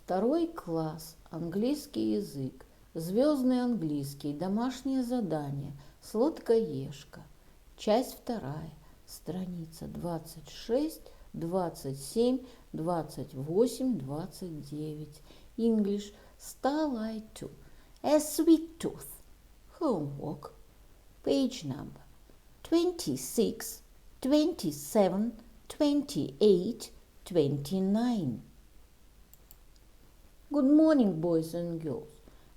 Второй класс. Английский язык. Звездный английский. Домашнее задание. Сладкоежка. Часть вторая. Страница 26, 27, 28, 29. English. Starlight 2. A sweet tooth. Homework. Page number 26, 27, 28, 29. Good morning, boys and girls.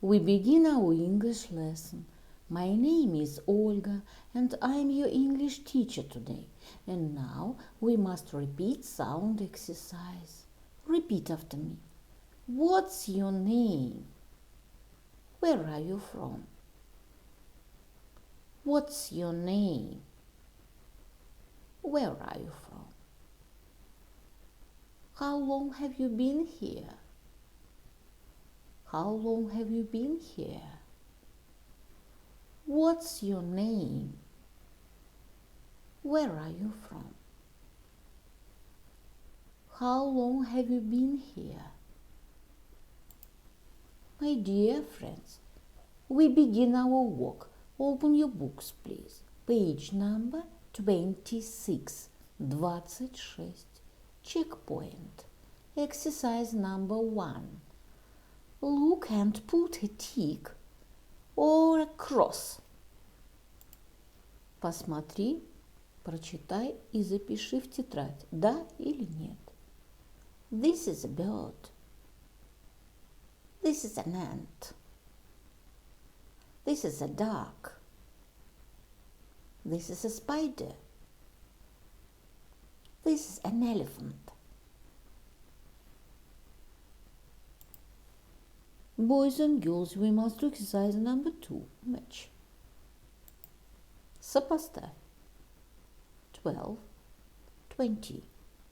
We begin our English lesson. My name is Olga and I'm your English teacher today. And now we must repeat sound exercise. Repeat after me. What's your name? Where are you from? What's your name? Where are you from? How long have you been here? How long have you been here? What's your name? Where are you from? How long have you been here? My dear friends, we begin our work. Open your books, please. Page number 26, 26. Checkpoint. Exercise number 1. Look and put a tick or a cross. Посмотри, прочитай и запиши в тетрадь, да или нет. This is a bird. This is an ant. This is a duck. This is a spider. This is an elephant. Boys and girls, we must do exercise number 2. Match. Сопоставь. 12, 20,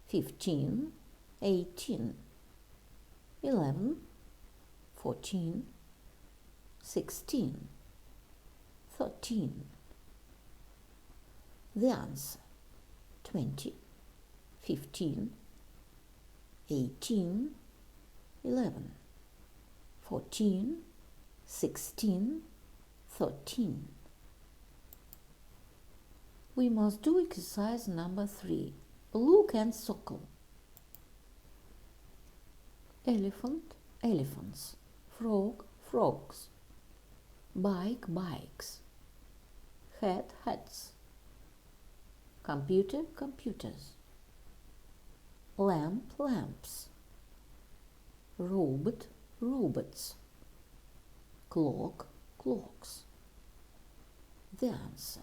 15, 18, 11, 14, 16, 13. The answer. 20, 15, 18, 11, 14, 16, 13. We must do exercise number 3. Look and circle. Elephant, elephants. Frog, frogs. Bike, bikes. Hat, hats. Computer, computers. Lamp, lamps. Robot, robots. Clock, clocks. The answer.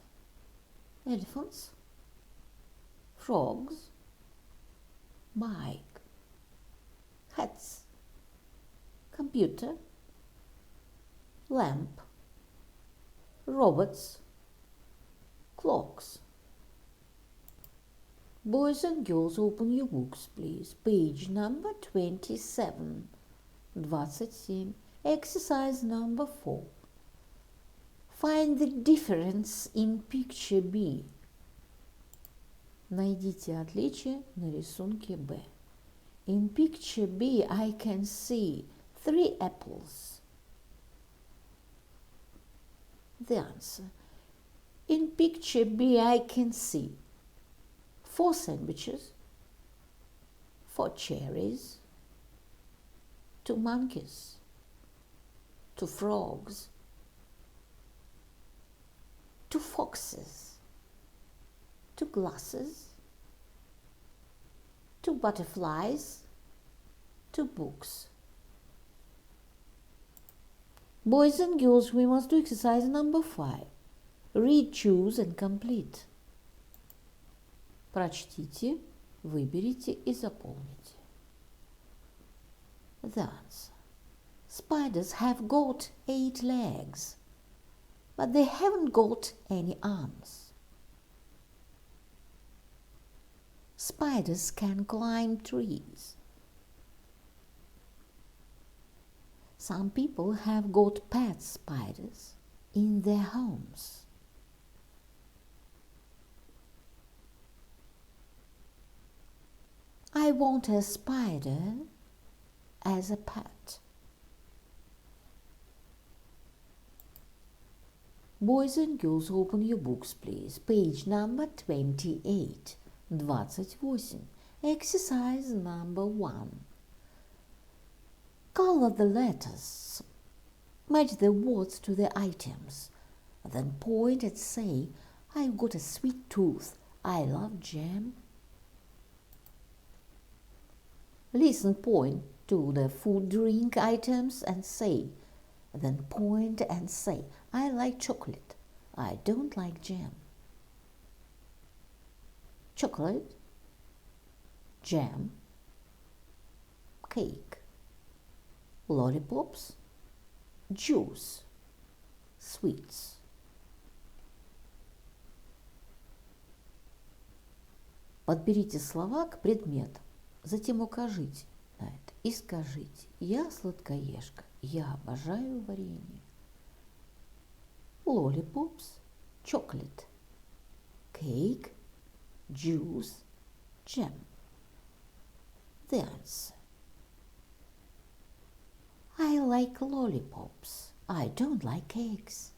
Elephants, frogs, bike, hats, computer, lamp, robots, clocks. Boys and girls, open your books, please. Page number 27, 27. Exercise number 4. Find the difference in picture B. Найдите отличие на рисунке Б. In picture B, I can see 3 apples. The answer. In picture B, I can see 4 sandwiches, 4 cherries, 2 monkeys, 2 frogs, 2 foxes, 2 glasses, 2 butterflies, 2 books. Boys and girls, we must do exercise number 5. Read, choose and complete. Прочтите, выберите и заполните. The answer. Spiders have got 8 legs, but they haven't got any arms. Spiders can climb trees. Some people have got pet spiders in their homes. I want a spider as a pet. Boys and girls, open your books, please. Page number 28. 28. Exercise number 1. Color the letters. Match the words to the items. Then point and say, I've got a sweet tooth. I love jam. Listen, point to the food, drink items and say. Then point and say, I like chocolate. I don't like jam. Chocolate, jam, cake, lollipops, juice, sweets. Подберите слова к предметам, затем укажите на это и скажите: я сладкоежка, я обожаю варенье. Lollipops, chocolate, cake, juice, jam. The answer. I like lollipops. I don't like cakes.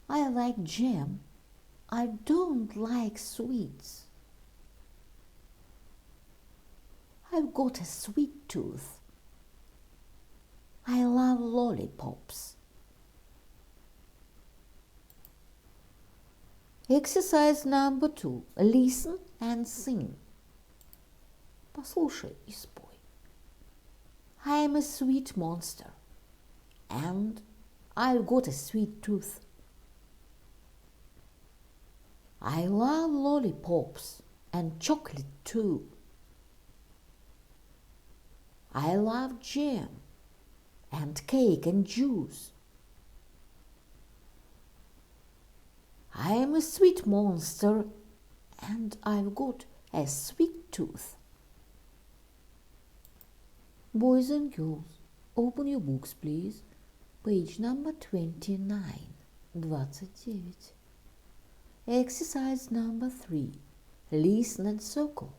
I like jam. I don't like sweets. I've got a sweet tooth. I love lollipops. Exercise number 2. Listen and sing. Послушай и спой. I am a sweet monster, and I've got a sweet tooth. I love lollipops and chocolate too. I love jam and cake and juice. I am a sweet monster and I've got a sweet tooth. Boys and girls, open your books, please. Page number 29. 29. Exercise number 3. Listen and circle.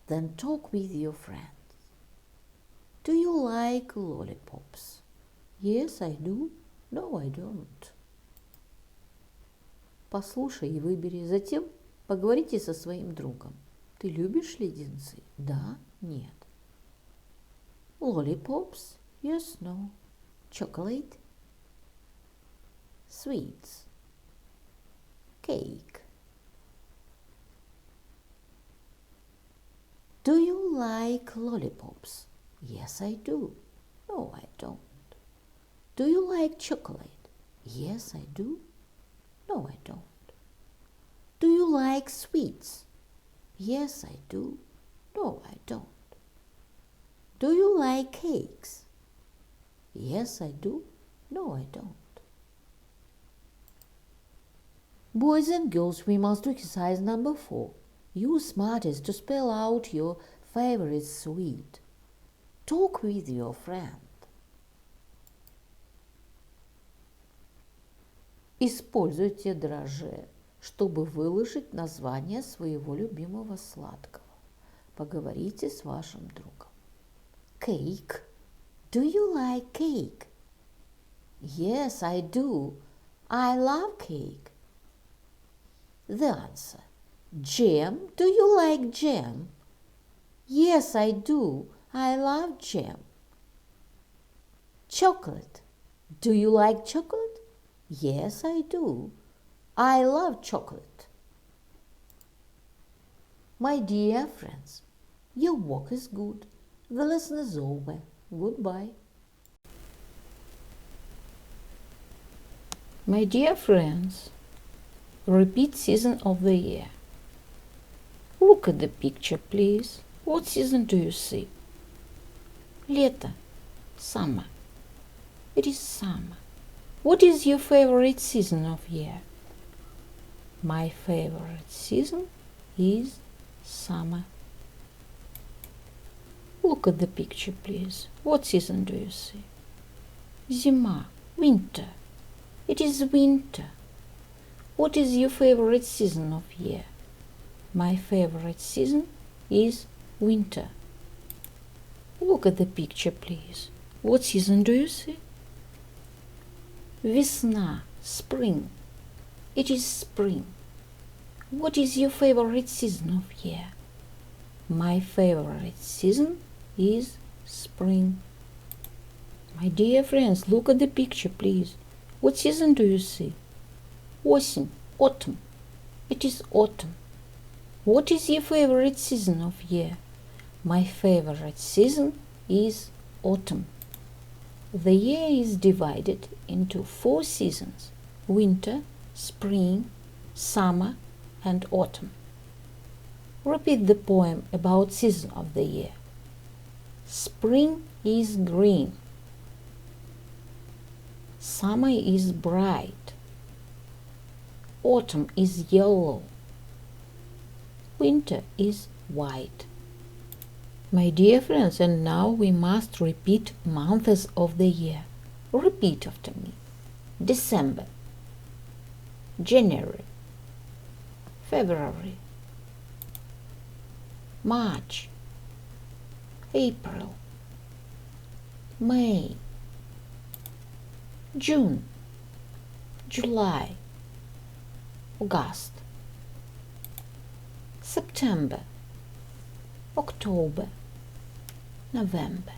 Then talk with your friends. Do you like lollipops? Yes, I do. No, I don't. Послушай и выбери. Затем поговорите со своим другом. Ты любишь леденцы? Да? Нет. Lollipops? Yes, no. Chocolate? Sweets? Cake? Do you like lollipops? Yes, I do. No, I don't. Do you like chocolate? Yes, I do. No, I don't. Do you like sweets? Yes, I do. No, I don't. Do you like cakes? Yes, I do. No, I don't. Boys and girls, we must do exercise number 4. Use smarties to spell out your favorite sweet. Talk with your friend. Используйте дрожжи, чтобы выложить название своего любимого сладкого. Поговорите с вашим другом. Cake. Do you like cake? Yes, I do. I love cake. The answer. Jam. Do you like jam? Yes, I do. I love jam. Chocolate. Do you like chocolate? Yes, I do. I love chocolate. My dear friends, your work is good. The lesson is over. Goodbye. My dear friends, repeat season of the year. Look at the picture, please. What season do you see? Лето. Summer. It is summer. What is your favorite season of year? My favorite season is summer. Look at the picture, please. What season do you see? Зима. Winter. It is winter. What is your favorite season of year? My favorite season is winter. Look at the picture, please. What season do you see? Весна, spring. It is spring. What is your favorite season of year? My favorite season is spring. My dear friends, look at the picture, please. What season do you see? Осень, autumn. It is autumn. What is your favorite season of year? My favorite season is autumn. The year is divided into 4 seasons: winter, spring, summer, and autumn. Repeat the poem about season of the year. Spring is green. Summer is bright. Autumn is yellow. Winter is white. My dear friends, and now we must repeat months of the year. Repeat after me. December, January, February, March, April, May, June, July, August, September, October, November.